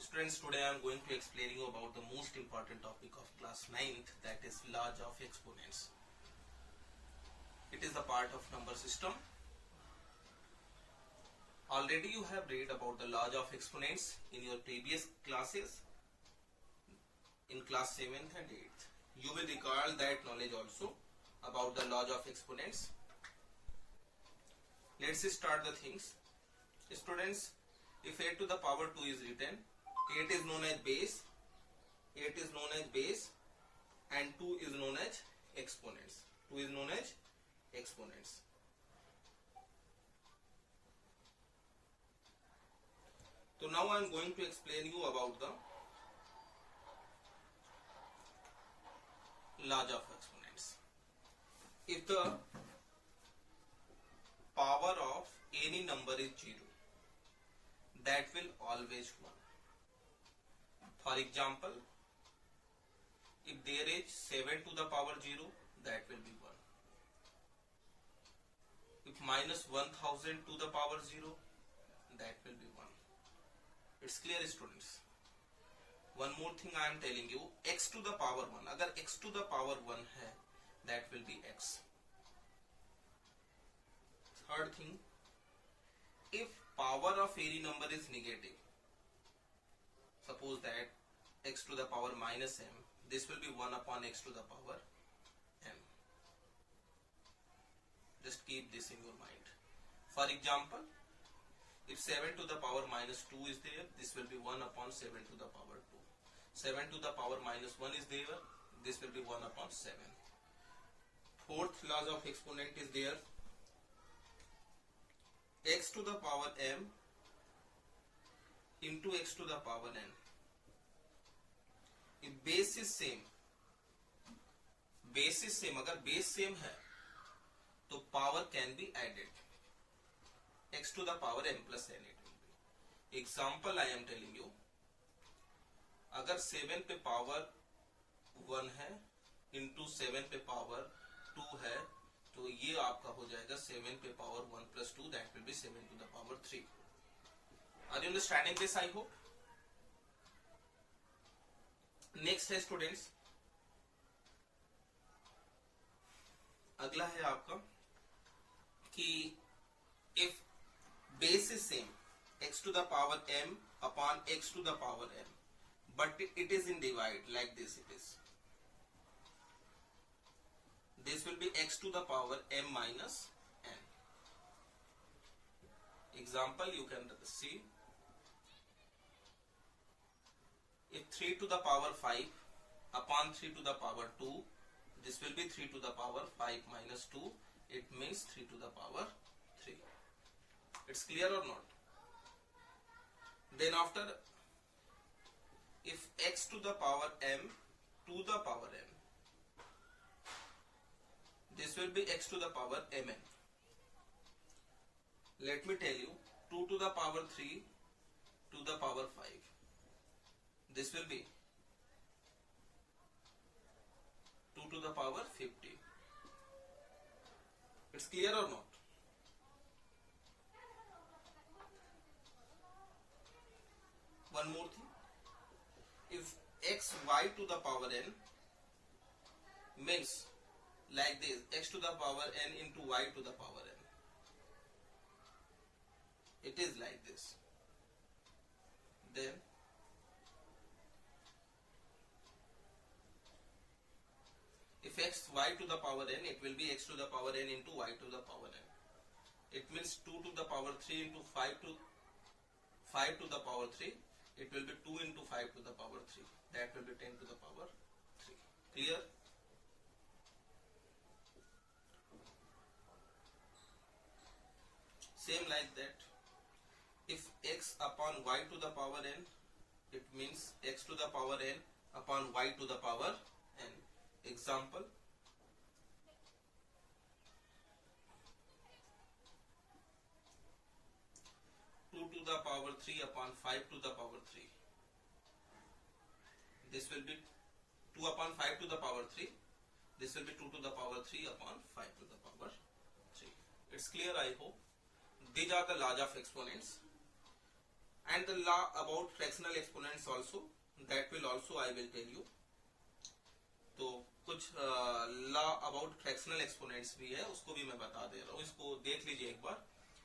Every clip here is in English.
Students, today I am going to explain you about the most important topic of class 9th, that is laws of exponents. It is the part of number system. Already you have read about the laws of exponents in your previous classes in class 7th and 8th. You will recall that knowledge also about the laws of exponents. Let's start the things. Students, if 8 to the power 2 is written, 8 is known as base, 8 is known as base and 2 is known as exponents. 2 is known as exponents. So now I am going to explain you about the laws of exponents. If the power of any number is 0, that will always 1. For example, if there is 7 to the power 0, that will be 1. If minus 1000 to the power 0, that will be 1. It's clear, students. One more thing I am telling you, x to the power 1. अगर x to the power 1 है, that will be x. Third thing, if power of any number is negative, suppose that x to the power minus m, this will be 1 upon x to the power m. Just keep this in your mind. For example, if 7 to the power minus 2 is there, this will be 1 upon 7 to the power 2. 7 to the power minus 1 is there, this will be 1 upon 7. Fourth law of exponent is there. X to the power m into x to the power n. If base is same, अगर base same है, तो power can be added. X to the power m plus n it will be. Example I am telling you, अगर 7 पे power 1 है into 7 पे power 2 है, तो ये आपका हो जाएगा 7 पे power 1 plus 2, that will be 7 to the power 3. Are you understanding this? I hope. Next है students, अगला है आपका कि if base is same, x to the power m upon x to the power n, but it is in divide like this. This will be x to the power m minus n. Example you can see, if 3 to the power 5 upon 3 to the power 2, this will be 3 to the power 5 minus 2, it means 3 to the power 3. It's clear or not? Then after, if x to the power m to the power n, this will be x to the power mn. Let me tell you, 2 to the power 3 to the power 5. This will be 2 to the power 50. It's clear or not? One more thing. If x y to the power n means like this, x to the power n into y to the power n. It is like this. Then if x y to the power n, it will be x to the power n into y to the power n. It means 2 to the power 3 into 5 to the power 3. It will be 2 into 5 to the power 3. That will be 10 to the power 3. Clear? Same like that. If x upon y to the power n, it means x to the power n upon y to the power n. Example, two to the power 3 upon 5 to the power 3. This will be 2 upon 5 to the power 3. This will be 2 to the power 3 upon 5 to the power 3. It's clear, I hope. These are the laws of exponents. and the law about fractional exponents also, that will also I will tell you. तो कुछ law about fractional exponents भी है, उसको भी मैं बता दे रहा हूँ, इसको देख लीजिए एक बार,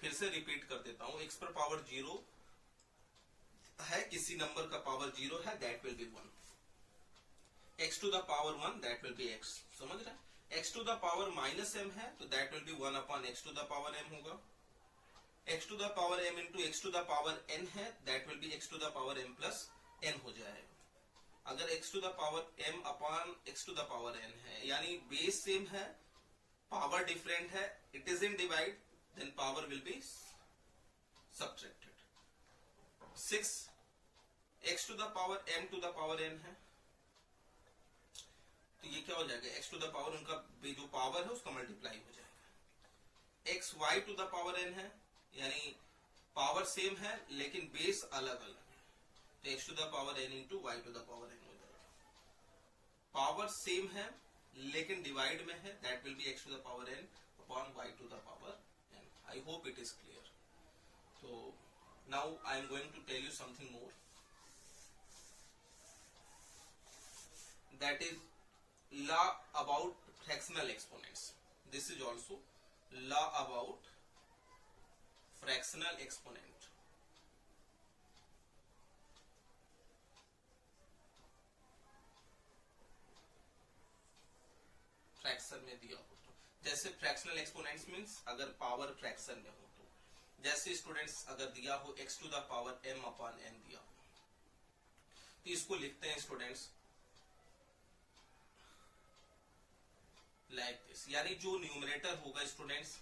फिर से रिपीट कर देता हूँ. x पर पावर 0 है, किसी नंबर का पावर 0 है, that will be 1. x to the power 1 that will be x. समझ रहे हैं? x to the power minus m है तो that will be 1 upon x to the power m होगा. x to the power m into x to the power n है, that will be x to the power m plus n हो जाएगा. अगर x to the power m upon x to the power n है, यानी base same है, power different है, it is in divide, then power will be subtracted. 6 x to the power m to the power n है, तो ये क्या हो जाएगा, x टू द पावर, उनका जो पावर है उसका मल्टीप्लाई हो जाएगा. x y to the power n है, यानी पावर सेम है लेकिन बेस अलग अलग है, तो x to the power n into y to the power n हो जाएगा. पावर सेम है लेकिन डिवाइड में है, that will be x to the power n upon y to the power n. I hope it is clear. तो now I am going to tell you something more, that is law about fractional exponents. This is also law about fractional exponent. Fraction में दिया हो तो, जैसे fractional exponents means अगर power fraction में हो तो, जैसे स्टूडेंट्स अगर दिया हो x to the power m upon n दिया हो, तो इसको लिखते हैं स्टूडेंट्स लाइक दिस, यानी जो न्यूमरेटर होगा स्टूडेंट्स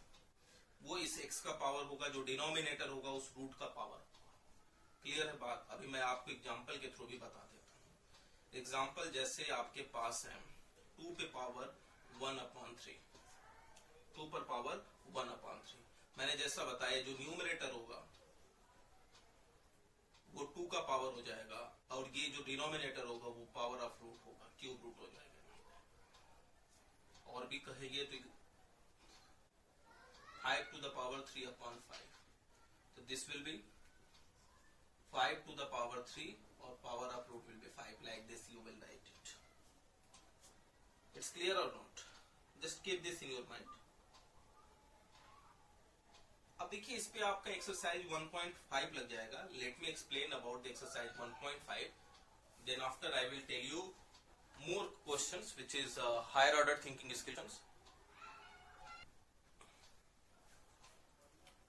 वो इस x का पावर होगा, जो डिनोमिनेटर होगा उस रूट का पावर. क्लियर है बात? अभी मैं आपको एग्जांपल के थ्रू भी बता देता हूँ. एग्जांपल जैसे आपके पास है 2 पे पावर 1 अपॉन 3, 2 पर पावर 1 अपॉन 3. मैंने जैसा बताया जो न्यूमरेटर होगा वो 2 का पावर हो जाएगा, और ये जो डिनोमिनेटर होगा वो पावर ऑफ रूट होगा, क्यूब रूट हो जाएगा. और भी कहेंगे तो 5 टू द पावर 3 अपॉन 5, तो this will be 5 to the power 3 और power of root will be 5. Like this you will write it. It's clear or not? Just keep this in your mind. अब देखिए इस पे आपका exercise 1.5 लग जाएगा. Let me explain about the exercise 1.5, then after I will tell you more questions which is higher order thinking skills.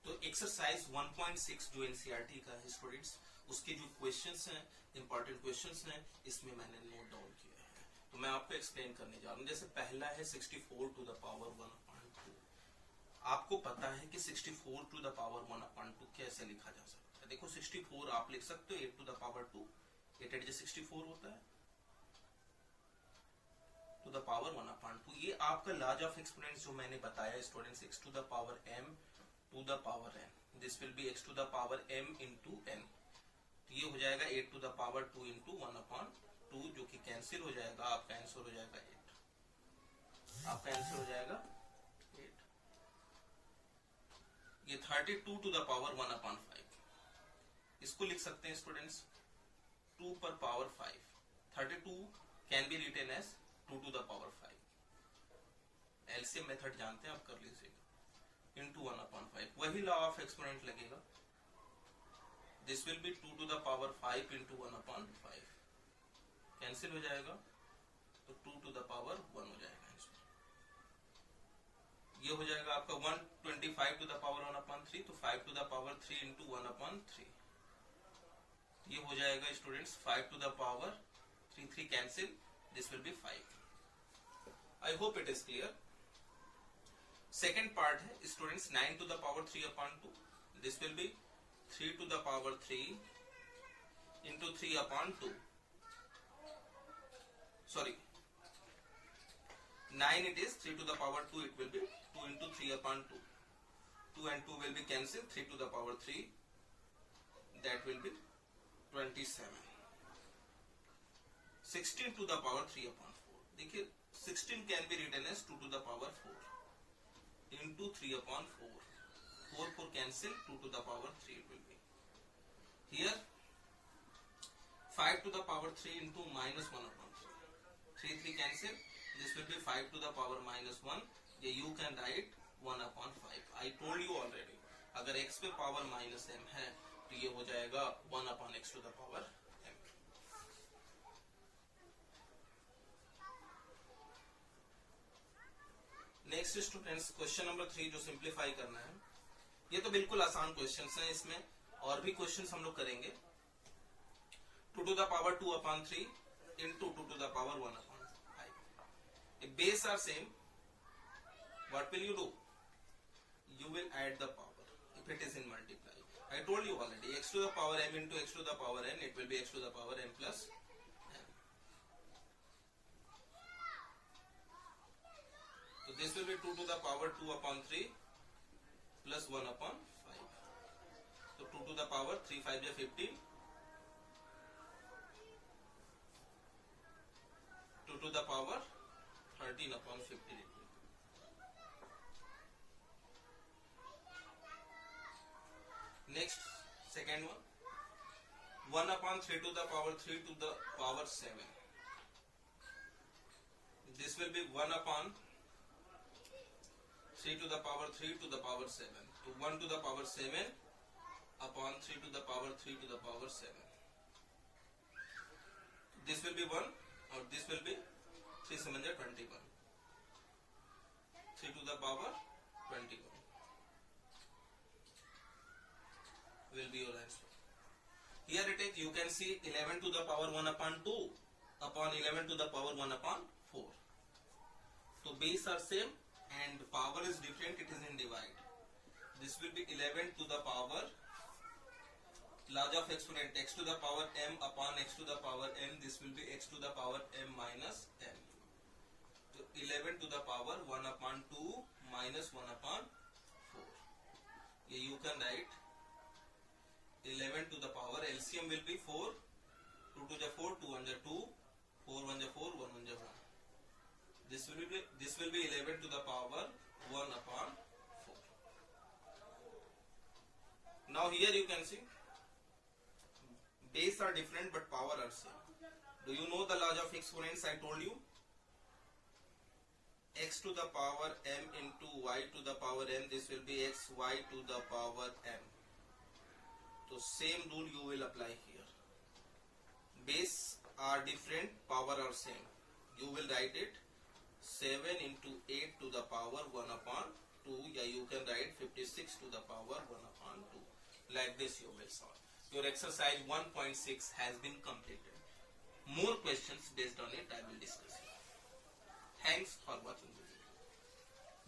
तो exercise 1.6 जो NCERT का है स्टूडेंट्स, उसके जो क्वेश्चंस हैं, इंपॉर्टेंट क्वेश्चंस हैं, इसमें मैंने नोट डाउन किए हैं, तो मैं आपको एक्सप्लेन करने जा रहा हूँ. जैसे पहला है 64 टू द पावर 1/2. आपको पता है कि 64 टू द पावर 1/2 कैसे लिखा जा सकता है. देखो 64 आप लिख सकते हो 8 टू द पावर 2, 8 64 होता है टू द पावर 1/2. ये आपका लार्ज ऑफ एक्सपोनेंट्स जो मैंने बताया students, x to the power m to the power n, this will be x to the power m into n. तो ये हो जाएगा 8 टू द पावर 2 इंटू 1/2, जो कि कैंसिल हो जाएगा. आपका आंसर हो जाएगा 8. आपका आंसर हो जाएगा 8. ये 32 टू द पावर 1/5. इसको लिख सकते हैं स्टूडेंट्स 2 पर power 5. 32 can be written as 2 to the power 5. LCM method जानते हैं आप, कर लीजिएगा, इंटू 1/5. वही लॉ ऑफ एक्सपोनेंट लगेगा. This will be 2 to the power 5 into 1/5. Cancel हो जाएगा तो 2 टू द पावर 1 हो जाएगा. ये हो जाएगा आपका 125 टू द पावर 1/3, तो 5 टू द पावर 3 इंटू 1/3. ये हो जाएगा students 5 to the power 3 cancel, this will be 5. I hope it is clear. Second part है students 9 to the power 3/2. This will be 3 to the power 3 into 3/2. Sorry, 9 it is, 3 to the power 2 it will be 2 into 3/2. 2 and 2 will be cancelled, 3 to the power 3, that will be 27. 16 to the power 3/4. देखिए 16 can be written as 2 to the power 4 into 3/4. 4 cancel, 2 to the power 3 it will be. Here 5 to the power 3 into minus 1 upon 3. 3 cancel. This will be 5 to the power minus 1. ये you can write 1 upon 5. I told you already. अगर x पे power minus m है तो ये हो जाएगा 1 upon x to the power m. Next students question number 3 जो simplify करना है, ये तो बिल्कुल आसान क्वेश्चंस हैं. इसमें और भी क्वेश्चंस हम लोग करेंगे. 2 to the power 2 upon 3 into 2 to the power 1 upon 5. If base are same, what will you do? You will add the power if it is in multiply. I told you already, x to the power m into x to the power n, it will be x to the power m plus n. So this will be 2 to the power 2 upon 3 plus 1 upon 5. So 2 to the power 3 5 is 15. 2 to the power 13 upon 15. Next, second one. 1 upon 3 to the power 3 to the power 7. This will be 1 upon 3 to the power 3 to the power 7. So 1 to the power 7 upon 3 to the power 3 to the power 7. This will be 1. और this will be 3 7 21. 3 to the power 21 will be your answer. Here it is, you can see 11 to the power 1 upon 2 upon 11 to the power 1 upon 4. So base are same and power is different, it is in divide. This will be 11 to the power log of exponent x to the power m upon x to the power n. This will be x to the power m minus m. So 11 to the power 1 upon 2 minus 1 upon 4. Here you can write 11 to the power LCM will be 4. 2 to the 4, 2 1 the 2, 4 1 the 4, 1 1 the 1. This will be 11 to the power 1 upon 4. Now here you can see base are different but power are same. Do you know the law of exponents? I told you. X to the power m into y to the power n. This will be x y to the power m. So same rule you will apply here. Base are different, power are same. You will write it 7 into 8 to the power 1 upon 2. Yeah, you can write 56 to the power 1 upon 2. Like this you will solve. Your exercise 1.6 has been completed. More questions based on it I will discuss. Thanks for watching the video.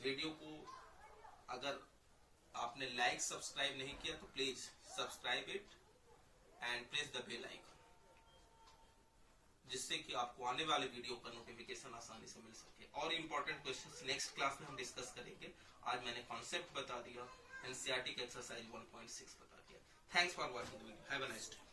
Video को अगर आपने like subscribe नहीं किया तो please subscribe it and press the bell icon, जिससे कि आपको आने वाले वीडियो का नोटिफिकेशन आसानी से मिल सके. और इंपॉर्टेंट क्वेश्चंस नेक्स्ट क्लास में हम डिस्कस करेंगे. आज मैंने कॉन्सेप्ट बता दिया, एनसीईआरटी का एक्सरसाइज 1.6 बता दिया. Thanks for watching the video. Have a nice day.